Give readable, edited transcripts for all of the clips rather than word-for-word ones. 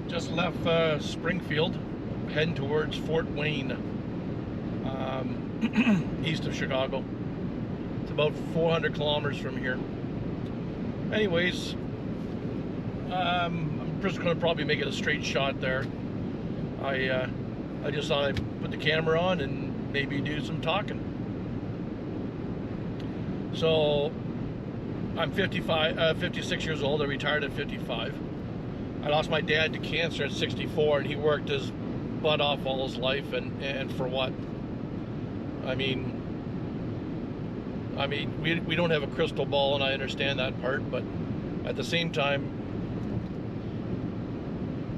Just left Springfield, heading towards Fort Wayne, east of Chicago. It's about 400 kilometers from here. Anyways, I'm just going to probably make it a straight shot there. I just thought I'd put the camera on and maybe do some talking. So I'm 56 years old. I retired at 55. I lost my dad to cancer at 64, and he worked his butt off all his life, and for what? I mean, we don't have a crystal ball, and I understand that part, but at the same time,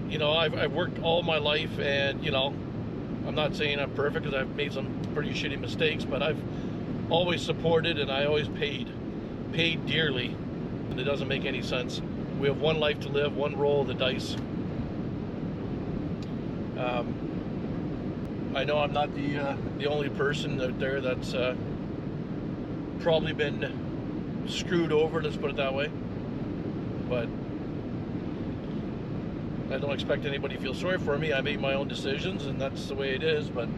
you know, I've worked all my life, and, you know, I'm not saying I'm perfect because I've made some pretty shitty mistakes, but I've always supported, and I always paid dearly, and it doesn't make any sense. We have one life to live, one roll of the dice. I know I'm not the only person out there that's probably been screwed over, let's put it that way. But I don't expect anybody to feel sorry for me. I make my own decisions, and that's the way it is. But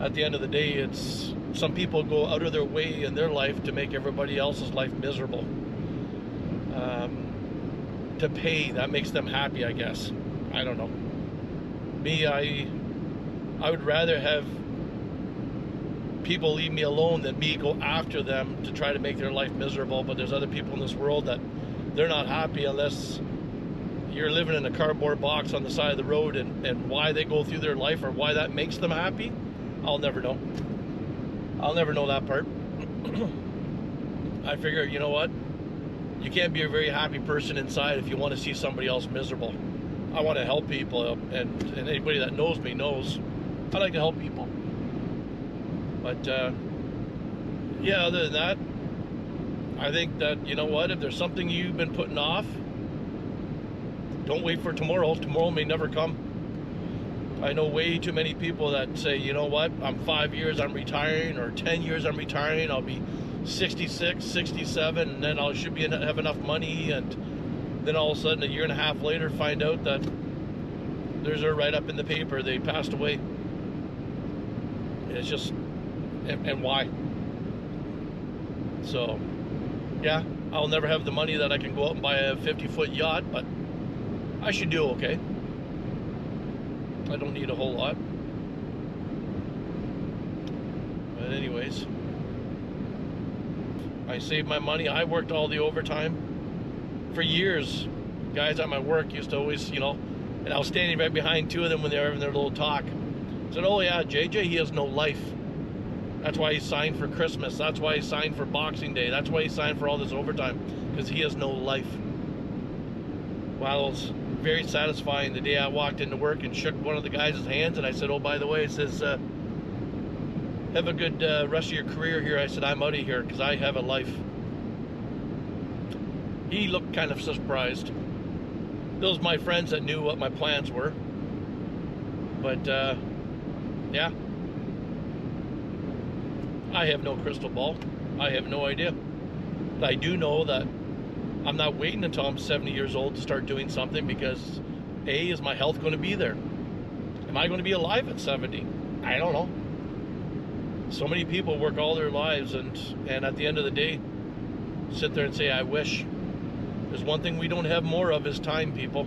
at the end of the day, it's some people go out of their way in their life to make everybody else's life miserable. To pay, that makes them happy, I guess. I don't know. Me, I would rather have people leave me alone than me go after them to try to make their life miserable. But there's other people in this world that they're not happy unless you're living in a cardboard box on the side of the road, and why they go through their life or why that makes them happy, I'll never know. I'll never know that part. I figure, you know what? You can't be a very happy person inside if you want to see somebody else miserable. I want to help people, and anybody that knows me knows I like to help people. But yeah, other than that, I think that, you know what, if there's something you've been putting off, don't wait for tomorrow. Tomorrow may never come. I know way too many people that say, you know what, I'm 5 years, I'm retiring, or 10 years, I'm retiring, I'll be 66, 67, and then I should have enough money, and then all of a sudden, a year and a half later, find out that there's a write-up in the paper, they passed away. It's just, and why? So, yeah, I'll never have the money that I can go out and buy a 50-foot yacht, but I should do okay. I don't need a whole lot. But anyways, I saved my money. I worked all the overtime for years. Guys at my work used to always, you know, and I was standing right behind two of them when they were having their little talk. Said, oh yeah, JJ, he has no life. That's why he signed for Christmas. That's why he signed for Boxing Day. That's why he signed for all this overtime, because he has no life. Wow, it was very satisfying the day I walked into work and shook one of the guys' hands, and I said, oh, by the way, it says, have a good rest of your career here. I said, I'm out of here because I have a life. He looked kind of surprised. Those my friends that knew what my plans were. But, yeah. I have no crystal ball. I have no idea. But I do know that I'm not waiting until I'm 70 years old to start doing something, because A, is my health going to be there? Am I going to be alive at 70? I don't know. So many people work all their lives, and at the end of the day, sit there and say, I wish. There's one thing we don't have more of is time, people.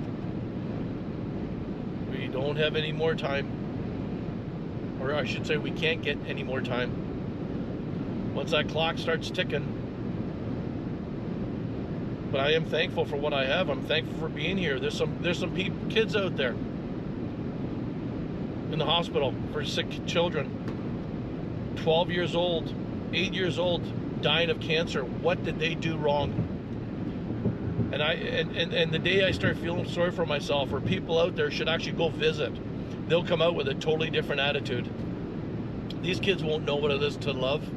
We don't have any more time. Or I should say, we can't get any more time. Once that clock starts ticking. But I am thankful for what I have. I'm thankful for being here. There's some kids out there in the hospital for sick children. 12 years old, 8 years old, dying of cancer. What did they do wrong? And the day I start feeling sorry for myself, or people out there should actually go visit, they'll come out with a totally different attitude. These kids won't know what it is to love,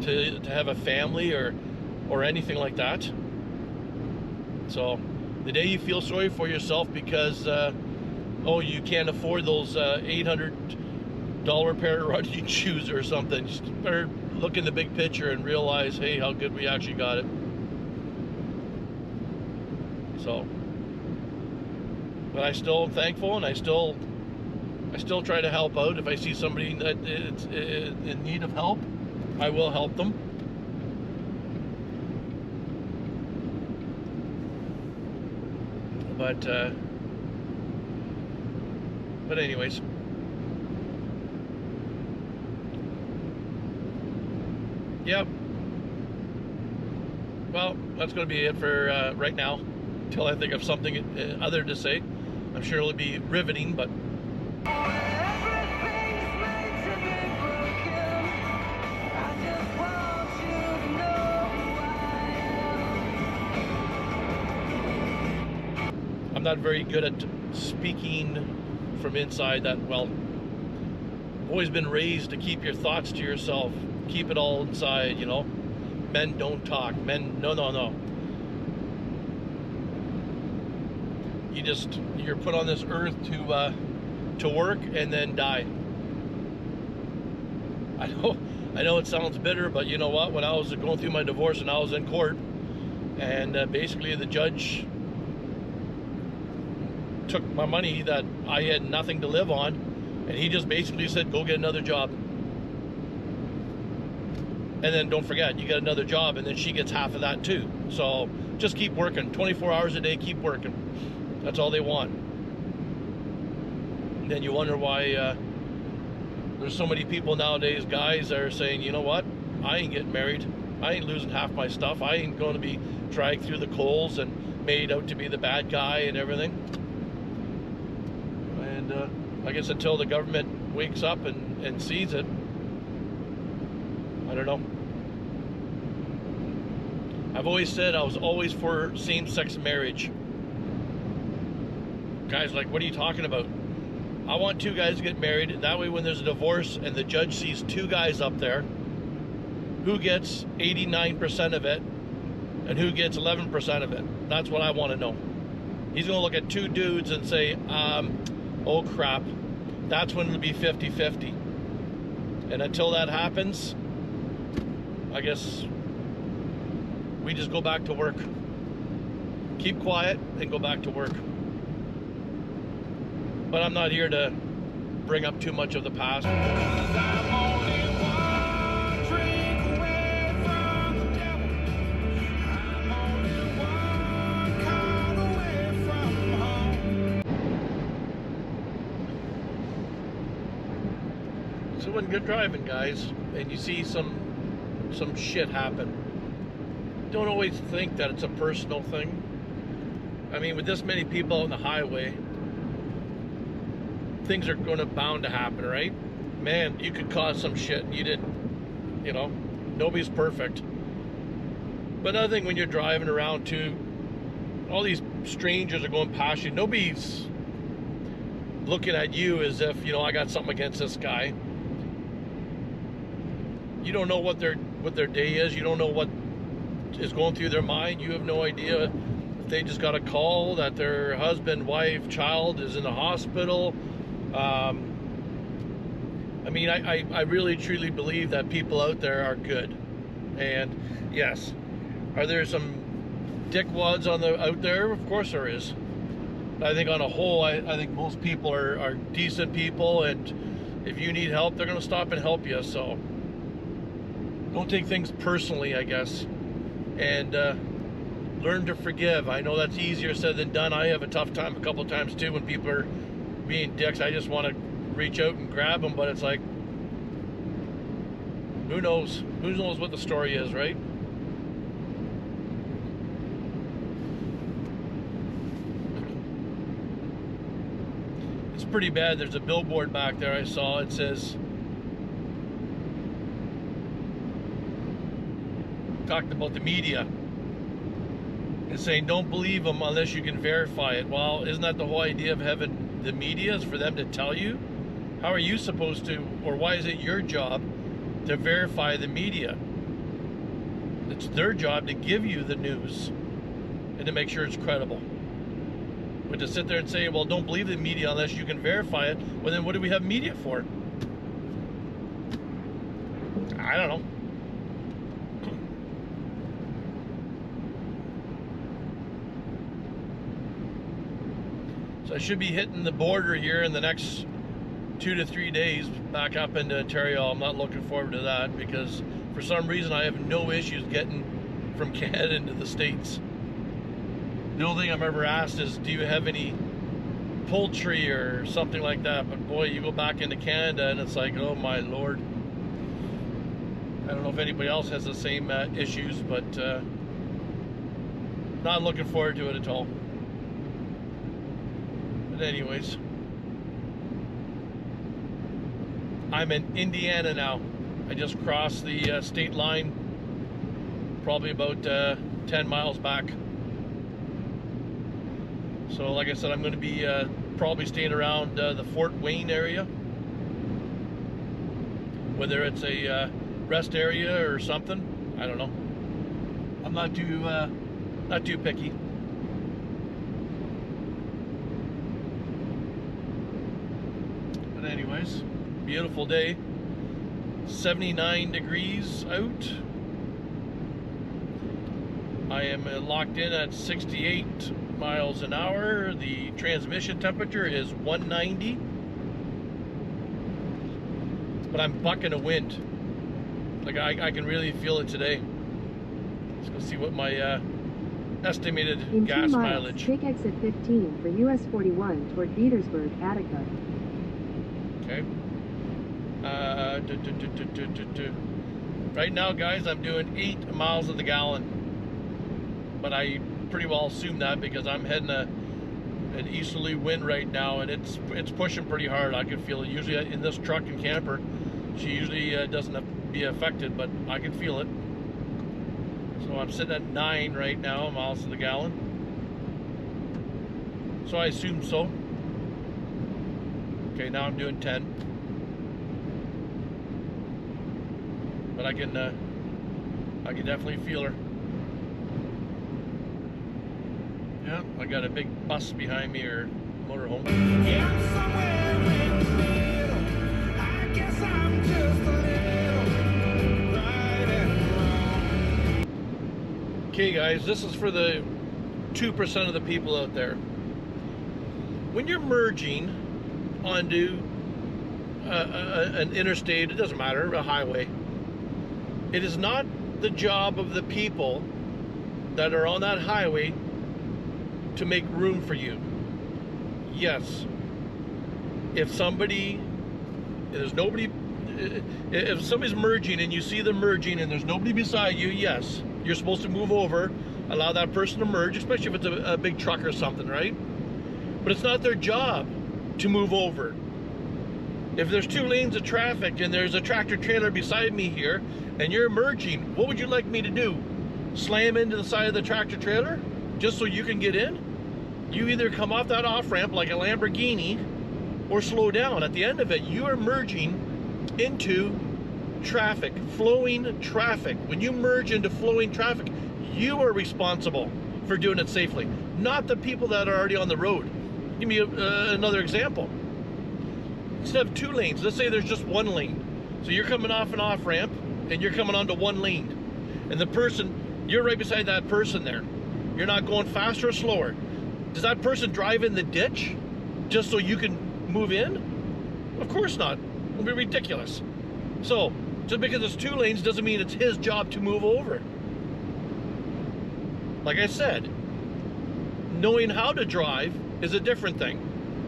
to have a family, or anything like that. So the day you feel sorry for yourself because oh, you can't afford those $800 pair of running shoes or something, just better look in the big picture and realize, hey, how good we actually got it. So But I still am thankful, and I still try to help out. If I see somebody that is in need of help, I will help them. But anyways, yep. Well, that's going to be it for right now, until I think of something other to say. I'm sure it'll be riveting, but I'm not very good at speaking from inside that well. I've always been raised to keep your thoughts to yourself. Keep it all inside, you know. Men don't talk. Men, no. You're put on this earth to work and then die. I know it sounds bitter, but you know what? When I was going through my divorce and I was in court, and basically the judge took my money that I had nothing to live on, and he just basically said, go get another job. And then don't forget, you get another job, and then she gets half of that too. So just keep working, 24 hours a day, keep working. That's all they want. And then you wonder why there's so many people nowadays, guys, that are saying, you know what, I ain't getting married. I ain't losing half my stuff. I ain't going to be dragged through the coals and made out to be the bad guy and everything. And I guess until the government wakes up and sees it, I don't know. I've always said I was always for same-sex marriage. Guys like, what are you talking about? I want two guys to get married, and that way when there's a divorce and the judge sees two guys up there, who gets 89% of it and who gets 11% of it? That's what I want to know. He's going to look at two dudes and say, oh crap, that's when it'll be 50-50. And until that happens, I guess we just go back to work. Keep quiet and go back to work. But I'm not here to bring up too much of the past. So when you're driving, guys, and you see some shit happen, don't always think that it's a personal thing. I mean, with this many people on the highway, things are going to bound to happen, right? Man, you could cause some shit and you didn't, you know. Nobody's perfect. But another thing, when you're driving around too, all these strangers are going past you. Nobody's looking at you as if, you know, I got something against this guy. You don't know what their day is. You don't know what is going through their mind. You have no idea if they just got a call that their husband, wife, child is in the hospital. I mean, I really truly believe that people out there are good. And yes, are there some dickwads out there? Of course there is. But I think on a whole, I think most people are decent people, and if you need help, they're going to stop and help you. So don't take things personally, I guess. And learn to forgive. I know that's easier said than done. I have a tough time a couple times too when people are being dicks. I just want to reach out and grab them, but it's like, who knows? Who knows what the story is, right? It's pretty bad. There's a billboard back there I saw. It says, talked about the media. It's saying don't believe them unless you can verify it. Well, isn't that the whole idea of having the media, is for them to tell you? How are you supposed to, or why is it your job to verify the media? It's their job to give you the news and to make sure it's credible. But to sit there and say, well, don't believe the media unless you can verify it, well then what do we have media for? I don't know. So I should be hitting the border here in the next 2 to 3 days back up into Ontario. I'm not looking forward to that because for some reason I have no issues getting from Canada into the States. The only thing I'm ever asked is, do you have any poultry or something like that? But boy, you go back into Canada and it's like, oh my Lord. I don't know if anybody else has the same issues, but not looking forward to it at all. But anyways, I'm in Indiana now. I just crossed the state line, probably about 10 miles back. So like I said, I'm going to be probably staying around the Fort Wayne area, whether it's a rest area or something. I don't know. I'm not too picky. But anyways, beautiful day. 79 degrees out. I am locked in at 68 miles an hour. The transmission temperature is 190. But I'm bucking a wind. Like I can really feel it today. Let's go see what my estimated in gas 2 miles, mileage. take exit 15 for US 41 toward Petersburg, Attica. Okay. Right now, guys, I'm doing 8 miles of the gallon. But I pretty well assume that because I'm heading an easterly wind right now, and it's pushing pretty hard. I can feel it. Usually in this truck and camper, she usually doesn't be affected, but I can feel it. So I'm sitting at 9 right now miles to the gallon. So I assume so. Okay, now I'm doing 10. But I can definitely feel her. Yeah, I got a big bus behind me, or motorhome. Yeah, I'm somewhere in the middle. I guess I'm just a little right and wrong. Okay, guys, this is for the 2% of the people out there. When you're merging onto an interstate, it doesn't matter, a highway, it is not the job of the people that are on that highway to make room for you. Yes, if somebody's merging and you see them merging and there's nobody beside you, yes, you're supposed to move over, allow that person to merge, especially if it's a big truck or something, right? But it's not their job to move over. If there's 2 lanes of traffic and there's a tractor trailer beside me here and you're merging, what would you like me to do? Slam into the side of the tractor trailer just so you can get in? You either come off that off-ramp like a Lamborghini or slow down. At the end of it, you are merging into traffic, flowing traffic. When you merge into flowing traffic, you are responsible for doing it safely, not the people that are already on the road. Give me another example. Instead of 2 lanes, let's say there's just 1 lane. So you're coming off an off-ramp and you're coming onto 1 lane. And the person, you're right beside that person there. You're not going faster or slower. Does that person drive in the ditch just so you can move in? Of course not. It would be ridiculous. So, just because it's 2 lanes doesn't mean it's his job to move over. Like I said, knowing how to drive is a different thing.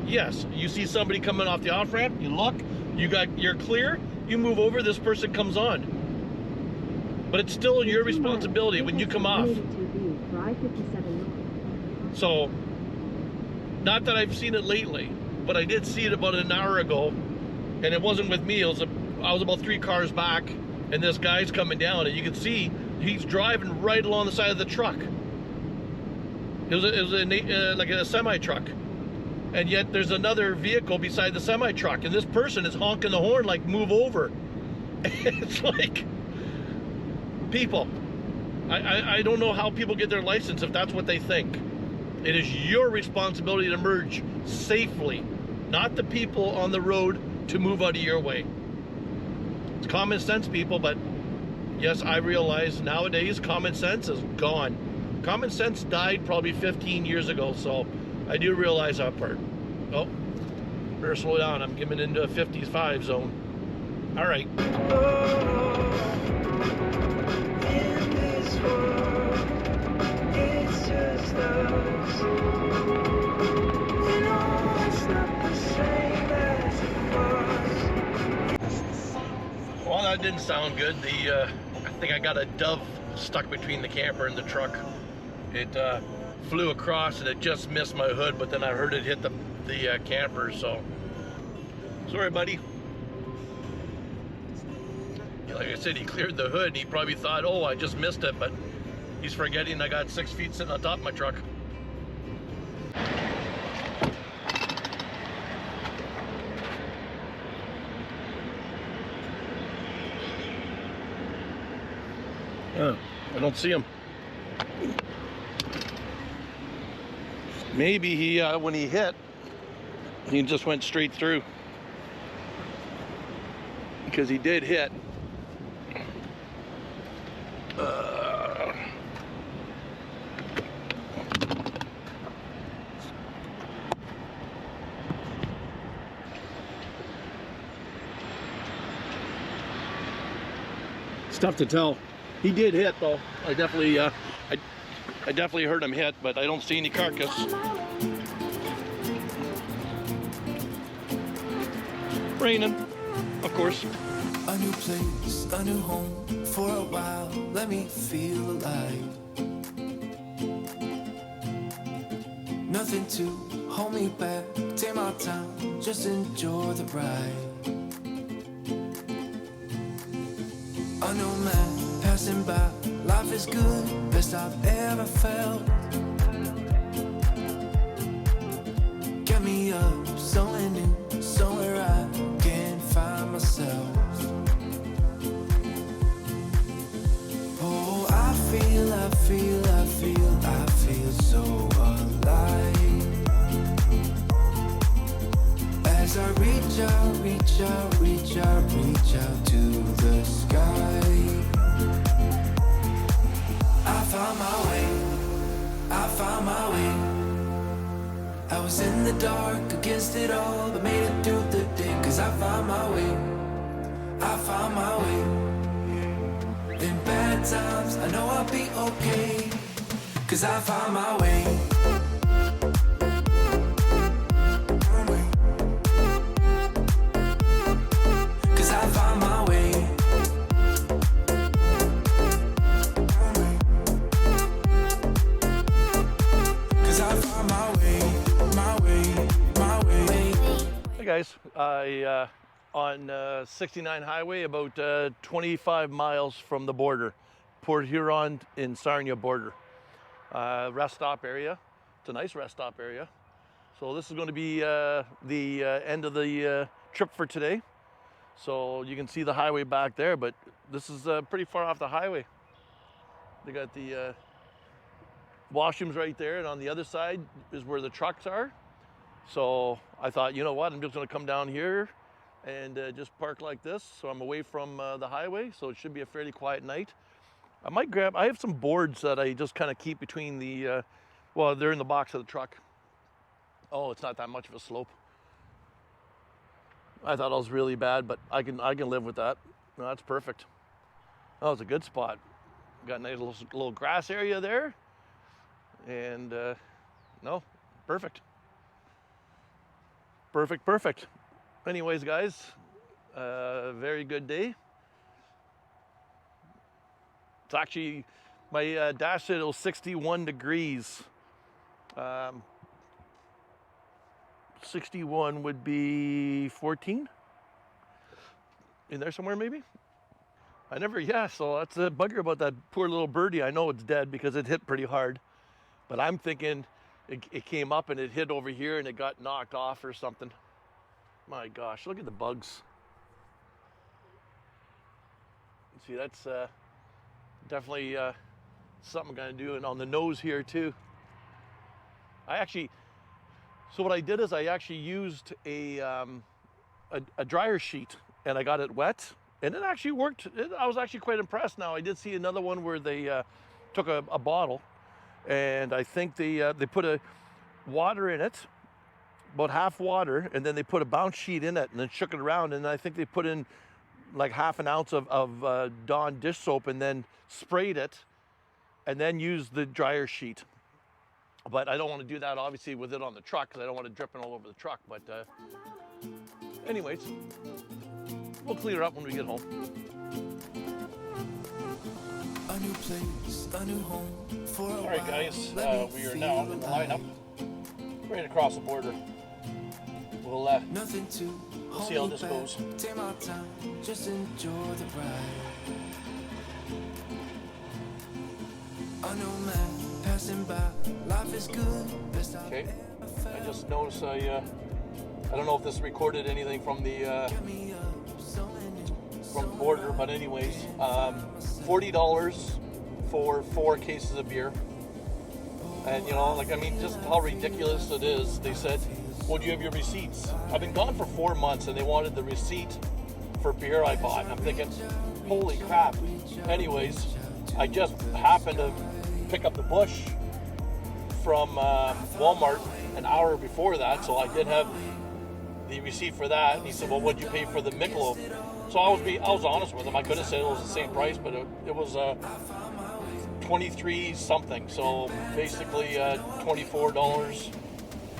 Yes, you see somebody coming off the off-ramp, you look, you're clear, you move over, this person comes on. But it's still your responsibility when you come off. So, not that I've seen it lately, but I did see it about an hour ago, and it wasn't with me. I was about 3 cars back, and this guy's coming down, and you can see he's driving right along the side of the truck. It was like a semi-truck, and yet there's another vehicle beside the semi-truck, and this person is honking the horn like, move over. It's like, people, I don't know how people get their license if that's what they think. It is your responsibility to merge safely, not the people on the road to move out of your way. It's common sense, people, but yes, I realize nowadays common sense is gone. Common sense died probably 15 years ago, so I do realize that part. Oh, better slow down. I'm getting into a 55 zone. All right. In this world, it's just us. You know it's not the same as it was. Well, that didn't sound good. I think I got a dove stuck between the camper and the truck. It flew across and it just missed my hood, but then I heard it hit the camper, so sorry, buddy. Like I said, he cleared the hood and he probably thought, oh, I just missed it, but he's forgetting I got 6 feet sitting on top of my truck. Oh, I don't see him. Maybe he, when he hit, he just went straight through. Because he did hit. It's tough to tell. He did hit though. I definitely heard him hit, but I don't see any carcass. Raining, of course. A new place, a new home for a while. Let me feel alive. Nothing to hold me back. Take my time, just enjoy the ride. A new man passing by. Life is good, best I've ever felt. Get me up, somewhere new, somewhere I can find myself. Oh, I feel so alive. As I reach out to the sky. I found my way. I was in the dark against it all, but made it through the day. Cause I found my way. In bad times, I know I'll be okay. Cause I found my way. Cause I found my way. Cause I found my way. Hey guys, I on 69 highway, about 25 miles from the border, Port Huron in Sarnia border. Rest stop area. It's a nice rest stop area. So this is going to be the end of the trip for today. So you can see the highway back there, but this is pretty far off the highway. They got the washrooms right there, and on the other side is where the trucks are. So I thought, you know what, I'm just going to come down here and just park like this, so I'm away from the highway, so it should be a fairly quiet night. I have some boards that I just kind of keep between the, well, they're in the box of the truck. Oh, it's not that much of a slope. I thought it was really bad, but I can live with that. No, that's perfect. Oh, it's a good spot. Got a nice little grass area there, and no, perfect. Perfect. Anyways, guys, very good day. It's actually, my dash said it was 61 degrees. 61 would be 14? In there somewhere maybe? So that's a bugger about that poor little birdie. I know it's dead because it hit pretty hard. But I'm thinking it came up and it hit over here and it got knocked off or something. My gosh, look at the bugs. See, that's definitely something I'm gonna do, and on the nose here too. So what I did is I actually used a dryer sheet and I got it wet, and it actually worked. I was actually quite impressed. Now I did see another one where they took a bottle, and I think they put water in it, about half water, and then they put a bounce sheet in it and then shook it around, and I think they put in like half an ounce of Dawn dish soap and then sprayed it and then used the dryer sheet. But I don't want to do that obviously with it on the truck because I don't want it dripping all over the truck. But anyways, we'll clean it up when we get home. A new place, a new home for a All right, while. guys, Let me we are feel now in the alive. lineup, ready to cross the border. We'll Nothing to hold see how me this back. goes. Take my time, just enjoy the ride. I know, man, passing by, life is good. Best I've Okay. ever felt. I just noticed I don't know if this recorded anything from the Get me up, so many, from the border, but anyways, $40 for 4 cases of beer. And you know, like, I mean, just how ridiculous it is. They said, well, do you have your receipts? I've been gone for 4 months and they wanted the receipt for beer I bought. I'm thinking, holy crap. Anyways, I just happened to pick up the bush from Walmart an hour before that, so I did have the receipt for that. And he said, well, what'd you pay for the Michelob? So I was honest with him. I could have said it was the same price, but it was 23 something. So basically $24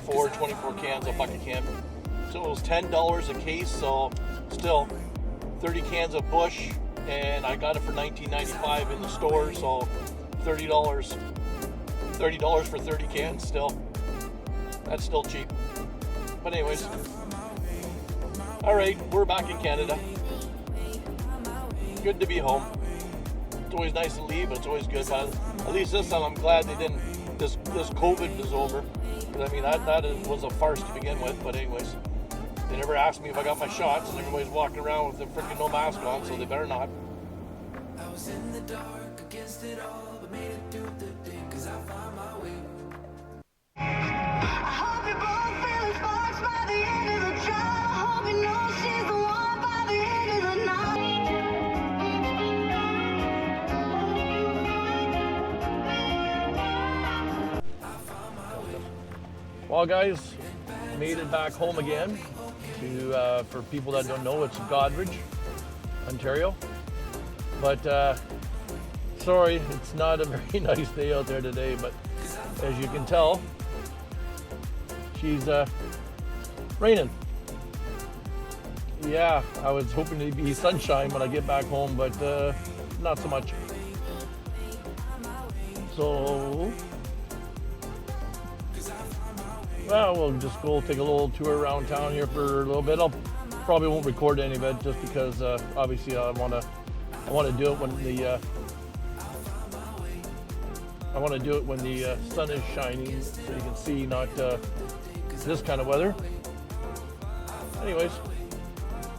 for 24 cans of bucket can. So it was $10 a case. So still 30 cans of Busch, and I got it for $19.95 in the store. So $30 for 30 cans. Still, that's still cheap. But anyways, all right, we're back in Canada. Good to be home. It's always nice to leave, but it's always good. But at least this time, I'm glad they didn't. This COVID is over. 'Cause, I mean, that was a farce to begin with. But anyways, they never asked me if I got my shots, and everybody's walking around with the freaking no mask on, so they better not. I was in the dark against it all, but made it through the day, 'cause I found my way. I hope you're both feeling sparks by the end of the drive. I hope you know she's the one by the end of the night. Well, guys, made it back home again. To for people that don't know, it's Godridge, Ontario. But sorry, it's not a very nice day out there today. But as you can tell, she's raining. Yeah, I was hoping to be sunshine when I get back home, but not so much. So, well, we'll just go take a little tour around town here for a little bit. I'll probably won't record any of it just because obviously I want to do it when the sun is shining, so you can see, not this kind of weather. Anyways,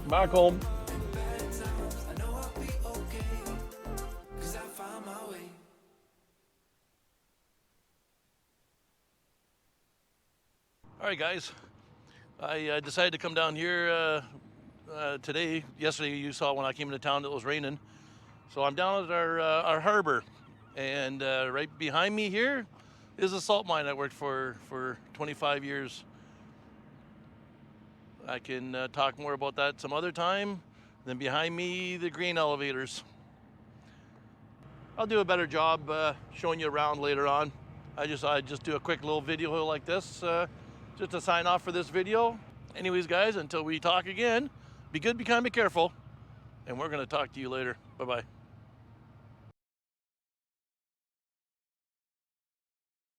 back home. I know I'll be okay, 'cause I found my way. All right, guys. I decided to come down here today. Yesterday, you saw when I came into town, it was raining. So I'm down at our harbor, and right behind me here is a salt mine I worked for 25 years. I can talk more about that some other time. Then behind me, the grain elevators. I'll do a better job showing you around later on. I just do a quick little video like this just to sign off for this video. Anyways, guys, until we talk again, be good, be kind, be careful, and we're going to talk to you later. Bye-bye.